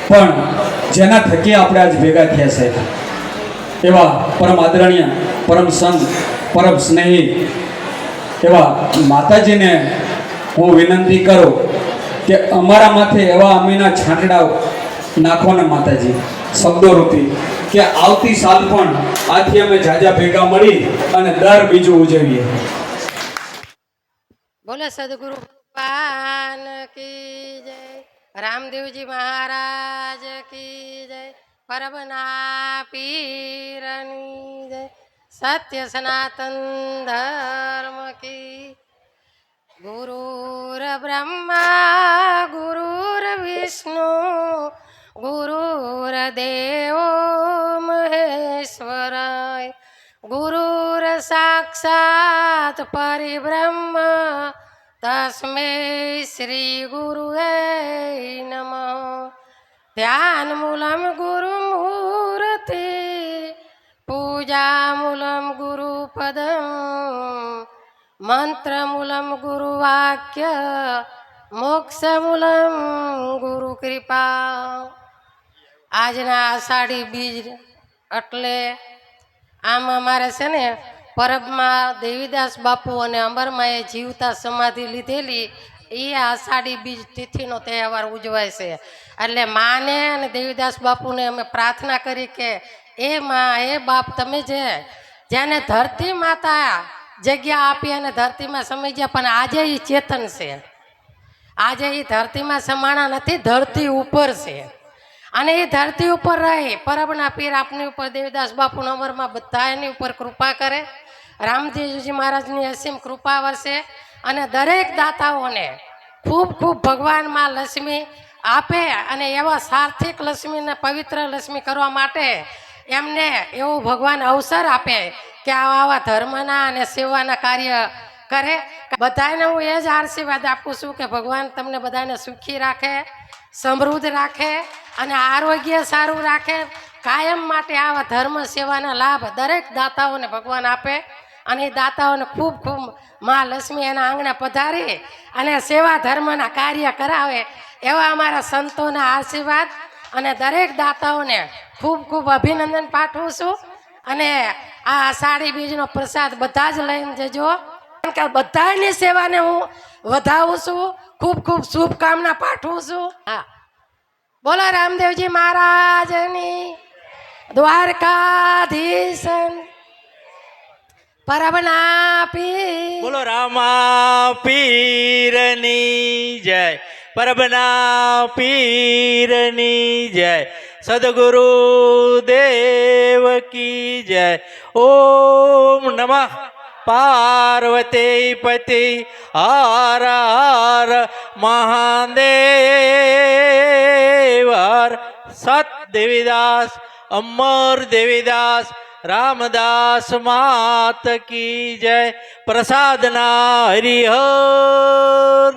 પણ જેના થકી આપણે આજ ભેગા થયા છે એવા પરમ આદરણીય, પરમ સંત, પરમ સ્નેહી એવા માતાજીને હું વિનંતી કરું કે અમારા માથે એવા અમીના છાંટડાઓ નાખો ને માતાજી, શબ્દો રૂપી, કે આવતી સાલ પણ આથી અમે જાજા ભેગા મળી અને દર બીજું ઉજવીએ. બોલે સદગુરુ ભગવાન કી જય, રામદેવજી મહારાજ કી જય, પરબના પીરની જય, સત્ય સનાતન ધર્મ કી. ગુરુર બ્રહ્મા ગુરુર વિષ્ણુ ગુરુર દેવો મહેશ્વરાય, ગુરુર સાક્ષાત પરિબ્રહ્મ તસ્મૈ શ્રી ગુરુવે નમઃ. ધ્યાન મૂલમ ગુરુ મૂર્તિ, પૂજા મૂલમ ગુરુ પદમ, મંત્ર મૂલમ ગુરુ વાક્ય, મોક્ષ મૂલમ ગુરુ કૃપા. આજના આષાઢી બીજ એટલે આમ અમારે છે ને પરબમાં દેવીદાસ બાપુ અને અમરમાએ જીવતા સમાધિ લીધેલી એ આષાઢી બીજ તિથિનો તહેવાર ઉજવાય છે. એટલે માને અને દેવીદાસ બાપુને અમે પ્રાર્થના કરી કે એ માં, એ બાપ, તમે જેને ધરતી માતા જગ્યા આપી અને ધરતીમાં સમય ગયા, પણ આજે એ ચેતન છે. આજે એ ધરતીમાં સમાણા નથી, ધરતી ઉપર છે. અને એ ધરતી ઉપર રહે પરબના પીર આપની ઉપર દેવીદાસ બાપુ અમરમાં બધા એની ઉપર કૃપા કરે. રામદેવજી મહારાજની અસીમ કૃપા વરસે અને દરેક દાતાઓને ખૂબ ખૂબ ભગવાનમાં લક્ષ્મી આપે અને એવા સાર્થિક લક્ષ્મીને પવિત્ર લક્ષ્મી કરવા માટે એમને એવો ભગવાન અવસર આપે કે આવા ધર્મના અને સેવાના કાર્ય કરે. બધાને હું એ જ આશીર્વાદ આપું છું કે ભગવાન તમને બધાને સુખી રાખે, સમૃદ્ધ રાખે અને આરોગ્ય સારું રાખે. કાયમ માટે આવા ધર્મ સેવાના લાભ દરેક દાતાઓને ભગવાન આપે અને એ દાતાઓને ખૂબ ખૂબ મા લક્ષ્મી એના આંગણે પધારી અને સેવા ધર્મના કાર્ય કરાવે એવા અમારા સંતોના આશીર્વાદ અને દરેક દાતાઓને ખૂબ ખૂબ અભિનંદન પાઠવું છું. અને આ આષાઢી બીજનો પ્રસાદ બધા જ લઈને જજો, કારણ કે બધાની સેવાને હું વધાવું છું. ખૂબ ખૂબ શુભકામના પાઠવું છું. હા, બોલો રામદેવજી મહારાજની, દ્વારકાધીશ પરબના પીર. બોલો રામા પીરની જય, પરબના પીરની જય, સદગુરુ દેવ કી જય. ઓમ નમઃ પાર્વતી પતિ હર હર મહાદેવ. સત દેવીદાસ, અમર દેવીદાસ, રામદાસ માત કી જય. પ્રસાદના હરિહર.